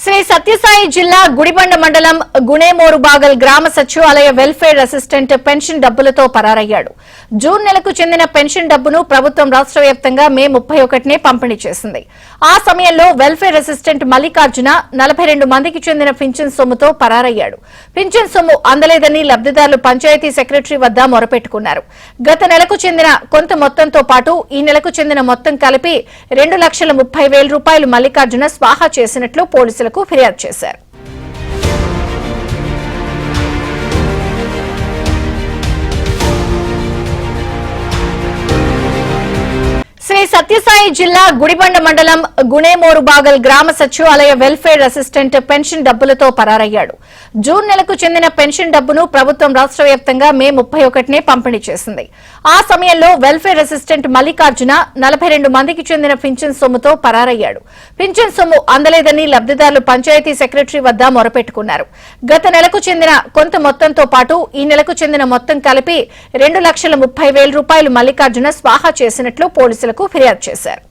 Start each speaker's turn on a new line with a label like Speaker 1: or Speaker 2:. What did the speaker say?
Speaker 1: శ్రీ సత్యసాయి జిల్లా గుడిబండ మండలం గుణేమోరుబాగల్ గ్రామ సచివాలయ వెల్ఫేర్ అసిస్టెంట్ పెన్షన్ డబ్బులతో పరారయ్యాడు. జూన్ నెలకు చెందిన పెన్షన్ డబ్బును ప్రభుత్వం రాష్ట్ర వ్యాప్తంగా మే 31నే పంపిణీ చేసింది. ఆ సమయంలో వెల్ఫేర్ అసిస్టెంట్ మల్లికార్జున 42 మందికి చెందిన పింఛన్ సొమ్ముతో పరారయ్యాడు. పింఛన్ సొమ్ము అందలేదని లబ్దిదారులు పంచాయతీ సెక్రటరీ వద్ద మొరపెట్టుకున్నారు. గత నెలకు చెందిన కొంత మొత్తంతో పాటు ఈ నెలకు చెందిన మొత్తం కలిపి 2,30,000 రూపాయలు మల్లికార్జున స్వాహా చేసినట్లు పోలీసులు ఫిర్యాదు చేశారు. శ్రీ సత్యసాయి జిల్లా గుడిబండ మండలం గుణేమోరుబాగల్ గ్రామ సచివాలయ వెల్ఫేర్ అసిస్టెంట్ పెన్షన్ డబ్బులతో పరారయ్యాడు. జూన్ నెలకు చెందిన పెన్షన్ డబ్బును ప్రభుత్వం రాష్ట్ర వ్యాప్తంగా మే 31నే పంపిణీ చేసింది. ఆ సమయంలో వెల్ఫేర్ అసిస్టెంట్ మల్లికార్జున 42 మందికి చెందిన పింఛన్ సొమ్ముతో పరారయ్యాడు. పింఛన్ సొమ్ము అందలేదని లబ్దిదారులు పంచాయతీ సెక్రటరీ వద్ద మొరపెట్టుకున్నారు. గత నెలకు చెందిన కొంత మొత్తంతో పాటు ఈ నెలకు చెందిన మొత్తం కలిపి 2,30,000 రూపాయలు మల్లికార్జున స్వాహా చేసినట్లు పోలీసులకు ఫిర్యాదు చేశారు.